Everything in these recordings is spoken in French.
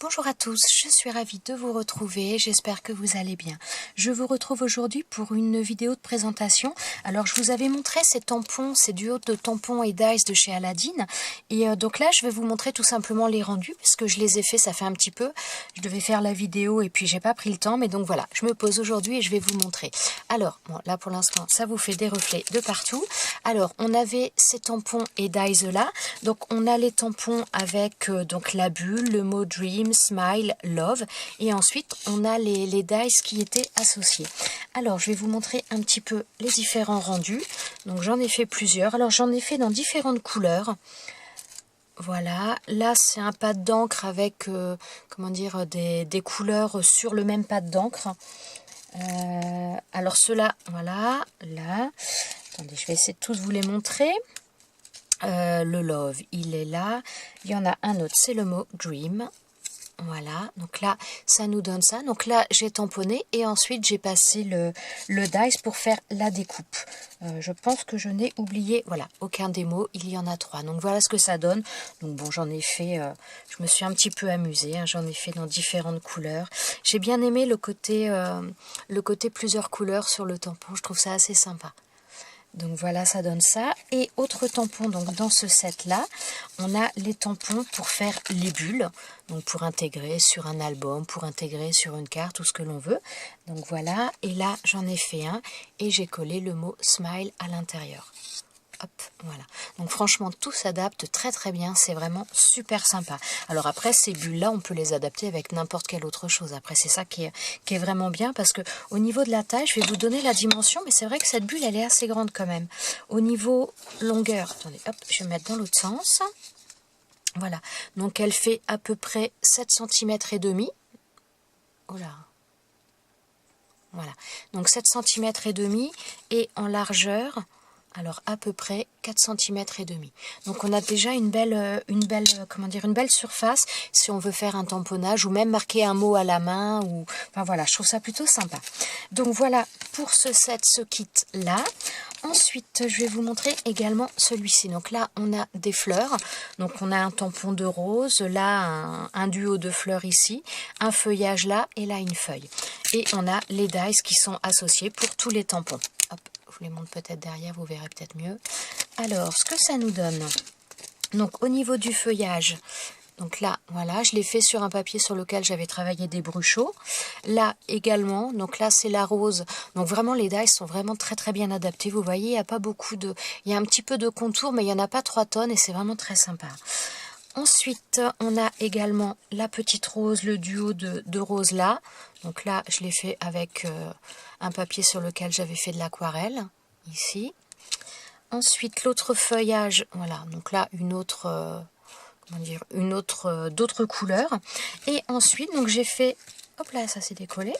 Bonjour à tous, je suis ravie de vous retrouver, j'espère que vous allez bien. Je vous retrouve aujourd'hui pour une vidéo de présentation. Alors je vous avais montré ces tampons, ces duos de tampons et dies de chez Aladine. Et donc là je vais vous montrer tout simplement les rendus, parce que je les ai faits, ça fait un petit peu. Je devais faire la vidéo et puis j'ai pas pris le temps, mais donc voilà, je me pose aujourd'hui et je vais vous montrer. Alors, bon, là pour l'instant ça vous fait des reflets de partout. Alors on avait ces tampons et dies là, donc on a les tampons avec donc la bulle, le mot Dream, Smile, Love, et ensuite on a les dies qui étaient associés. Alors je vais vous montrer un petit peu les différents rendus. Donc j'en ai fait plusieurs, alors j'en ai fait dans différentes couleurs. Voilà, là c'est un pad d'encre avec comment dire, des couleurs sur le même pad d'encre. Alors ceux-là, voilà, là, attendez, je vais essayer de tous vous les montrer. Le Love, il est là. Il y en a un autre, c'est le mot Dream. Voilà, donc là, ça nous donne ça. Donc là, j'ai tamponné et ensuite, j'ai passé le dies pour faire la découpe. Je pense que je n'ai oublié, voilà, aucun des mots. Il y en a 3. Donc voilà ce que ça donne. Donc bon, j'en ai fait, je me suis un petit peu amusée. Hein, j'en ai fait dans différentes couleurs. J'ai bien aimé le côté plusieurs couleurs sur le tampon. Je trouve ça assez sympa. Donc voilà, ça donne ça. Et autre tampon, donc dans ce set là, on a les tampons pour faire les bulles, donc pour intégrer sur un album, pour intégrer sur une carte, tout ce que l'on veut. Donc voilà, et là j'en ai fait un et j'ai collé le mot Smile à l'intérieur. Hop, voilà. Donc franchement, tout s'adapte très très bien, c'est vraiment super sympa. Alors après, ces bulles-là, on peut les adapter avec n'importe quelle autre chose. Après, c'est ça qui est vraiment bien, parce que au niveau de la taille, je vais vous donner la dimension, mais c'est vrai que cette bulle, elle est assez grande quand même. Au niveau longueur, attendez, hop, je vais mettre dans l'autre sens. Voilà, donc elle fait à peu près 7 cm et demi. Oh là. Voilà, donc 7 cm et demi, et en largeur, alors à peu près 4 cm et demi. Donc on a déjà une belle surface si on veut faire un tamponnage ou même marquer un mot à la main, ou enfin voilà, je trouve ça plutôt sympa. Donc voilà pour ce set, ce kit là. Ensuite, je vais vous montrer également celui-ci. Donc là, on a des fleurs. Donc on a un tampon de rose, là un duo de fleurs ici, un feuillage là et là une feuille. Et on a les dies qui sont associés pour tous les tampons. Hop, je vous les montre peut-être derrière, vous verrez peut-être mieux. Alors, ce que ça nous donne, donc au niveau du feuillage, donc là, voilà, je l'ai fait sur un papier sur lequel j'avais travaillé des bruchots. Là également, donc là c'est la rose. Donc vraiment les dies sont vraiment très très bien adaptés. Vous voyez, il n'y a pas beaucoup de... Il y a un petit peu de contour, mais il n'y en a pas 3 tonnes et c'est vraiment très sympa. Ensuite, on a également la petite rose, le duo de roses là. Donc là, je l'ai fait avec un papier sur lequel j'avais fait de l'aquarelle, ici. Ensuite, l'autre feuillage, voilà, donc là, une autre... d'autres couleurs. Et ensuite, donc j'ai fait, hop là, ça s'est décollé.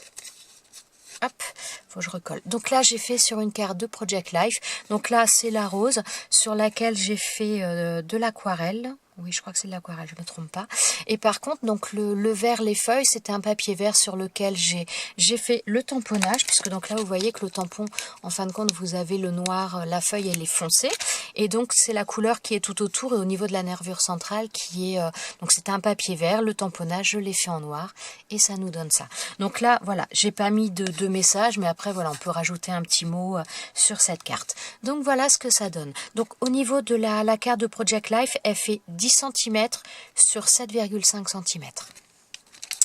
Hop, faut que je recolle. Donc là, j'ai fait sur une carte de Project Life. Donc là, c'est la rose sur laquelle j'ai fait de l'aquarelle. Oui, je crois que c'est de l'aquarelle, je ne me trompe pas. Et par contre, donc le vert, les feuilles, c'était un papier vert sur lequel j'ai fait le tamponnage, puisque donc là, vous voyez que le tampon, en fin de compte, vous avez le noir, la feuille, elle est foncée. Et donc, c'est la couleur qui est tout autour et au niveau de la nervure centrale qui est... donc, c'était un papier vert, le tamponnage, je l'ai fait en noir et ça nous donne ça. Donc là, voilà, j'ai pas mis de message, mais après, voilà, on peut rajouter un petit mot sur cette carte. Donc, voilà ce que ça donne. Donc, au niveau de la carte de Project Life, elle fait 10 cm sur 7,5 cm.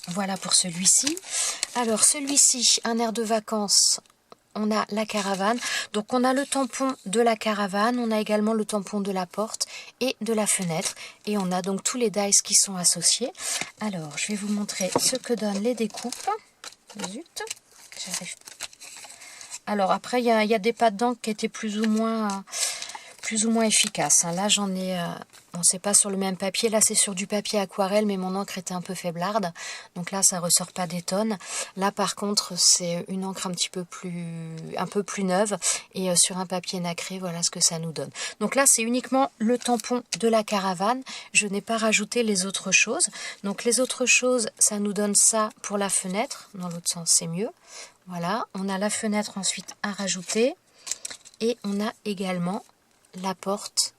Voilà pour celui-ci. Alors, celui-ci, un air de vacances... On a la caravane, donc on a le tampon de la caravane, on a également le tampon de la porte et de la fenêtre, et on a donc tous les dies qui sont associés. Alors, je vais vous montrer ce que donnent les découpes. Zut, j'arrive. Alors après, il y a des pattes d'encre qui étaient plus ou moins efficaces. Hein. Là, j'en ai... Bon, c'est pas sur le même papier, là c'est sur du papier aquarelle, mais mon encre était un peu faiblarde, donc là ça ressort pas des tonnes. Là par contre c'est une encre un peu plus neuve, et sur un papier nacré, voilà ce que ça nous donne. Donc là c'est uniquement le tampon de la caravane, je n'ai pas rajouté les autres choses. Donc les autres choses, ça nous donne ça pour la fenêtre, dans l'autre sens c'est mieux. Voilà, on a la fenêtre ensuite à rajouter, et on a également la porte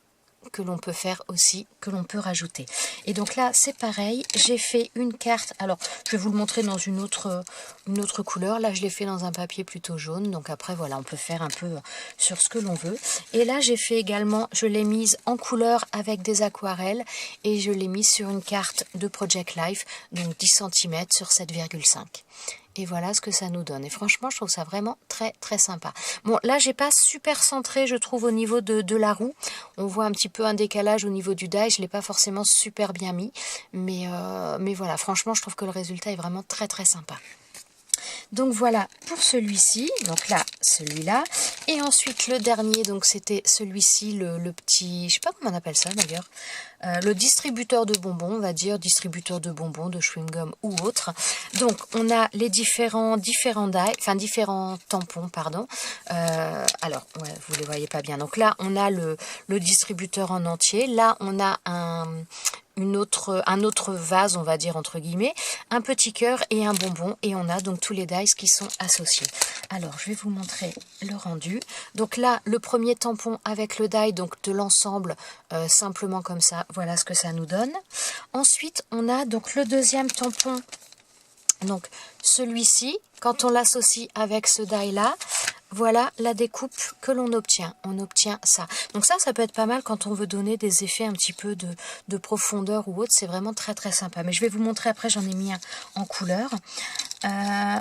que l'on peut faire aussi, que l'on peut rajouter. Et donc là, c'est pareil, j'ai fait une carte. Alors, je vais vous le montrer dans une autre couleur. Là, je l'ai fait dans un papier plutôt jaune. Donc après, voilà, on peut faire un peu sur ce que l'on veut. Et là, j'ai fait également, je l'ai mise en couleur avec des aquarelles et je l'ai mise sur une carte de Project Life, donc 10 cm sur 7,5. Et voilà ce que ça nous donne. Et franchement, je trouve ça vraiment très très sympa. Bon, là, j'ai pas super centré, je trouve, au niveau de la roue. On voit un petit peu un décalage au niveau du die. Je l'ai pas forcément super bien mis. Mais voilà, franchement, je trouve que le résultat est vraiment très très sympa. Donc voilà pour celui-ci, donc là celui-là, et ensuite le dernier, donc c'était celui-ci, le petit, je sais pas comment on appelle ça d'ailleurs, le distributeur de bonbons, on va dire, distributeur de bonbons, de chewing-gum ou autre. Donc on a les différents tampons, pardon. Alors ouais, vous les voyez pas bien. Donc là on a le distributeur en entier, là on a un autre vase, on va dire entre guillemets, un petit cœur et un bonbon, et on a donc tous les dies qui sont associés. Alors je vais vous montrer le rendu. Donc là le premier tampon avec le die, donc de l'ensemble, simplement comme ça, voilà ce que ça nous donne. Ensuite on a donc le deuxième tampon, donc celui-ci, quand on l'associe avec ce die là, voilà la découpe que l'on obtient. On obtient ça. Donc ça peut être pas mal quand on veut donner des effets un petit peu de profondeur ou autre. C'est vraiment très très sympa. Mais je vais vous montrer après, j'en ai mis un en couleur.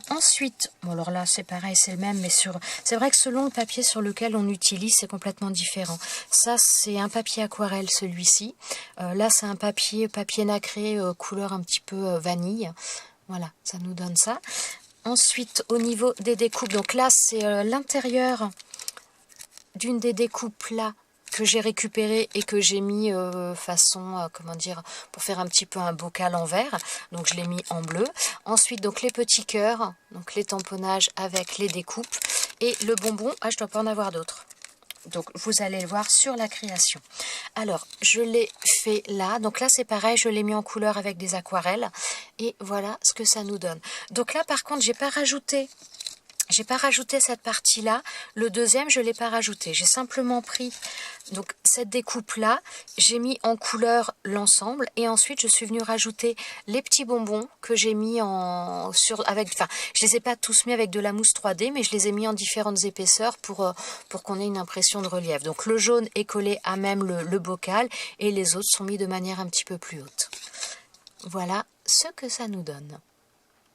Ensuite, bon alors là c'est pareil, c'est le même, mais c'est vrai que selon le papier sur lequel on utilise, c'est complètement différent. Ça c'est un papier aquarelle, celui-ci. Là c'est un papier nacré, couleur un petit peu vanille. Voilà, ça nous donne ça. Ensuite, au niveau des découpes, donc là, c'est l'intérieur d'une des découpes là que j'ai récupéré et que j'ai mis façon, comment dire, pour faire un petit peu un bocal en verre. Donc, je l'ai mis en bleu. Ensuite, donc les petits cœurs, donc les tamponnages avec les découpes. Et le bonbon, je dois pas en avoir d'autres. Donc, vous allez le voir sur la création. Alors, je l'ai fait là. Donc là, c'est pareil, je l'ai mis en couleur avec des aquarelles. Et voilà ce que ça nous donne. Donc là, par contre, j'ai pas rajouté cette partie-là. Le deuxième, je l'ai pas rajouté. J'ai simplement pris donc cette découpe-là, j'ai mis en couleur l'ensemble et ensuite je suis venue rajouter les petits bonbons que j'ai mis je les ai pas tous mis avec de la mousse 3D, mais je les ai mis en différentes épaisseurs pour qu'on ait une impression de relief. Donc le jaune est collé à même le bocal et les autres sont mis de manière un petit peu plus haute. Voilà ce que ça nous donne.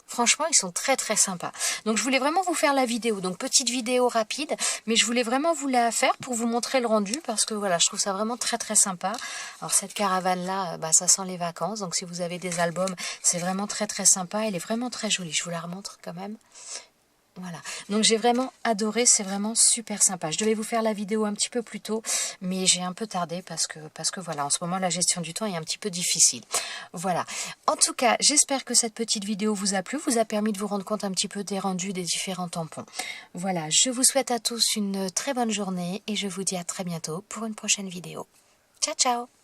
Franchement, ils sont très très sympas. Donc je voulais vraiment vous faire la vidéo. Donc petite vidéo rapide, mais je voulais vraiment vous la faire pour vous montrer le rendu parce que voilà, je trouve ça vraiment très très sympa. Alors cette caravane là, ça sent les vacances. Donc si vous avez des albums, c'est vraiment très très sympa. Elle est vraiment très jolie. Je vous la remontre quand même. Voilà, donc j'ai vraiment adoré, c'est vraiment super sympa. Je devais vous faire la vidéo un petit peu plus tôt, mais j'ai un peu tardé parce que voilà, en ce moment la gestion du temps est un petit peu difficile. Voilà, en tout cas, j'espère que cette petite vidéo vous a plu, vous a permis de vous rendre compte un petit peu des rendus des différents tampons. Voilà, je vous souhaite à tous une très bonne journée et je vous dis à très bientôt pour une prochaine vidéo. Ciao, ciao!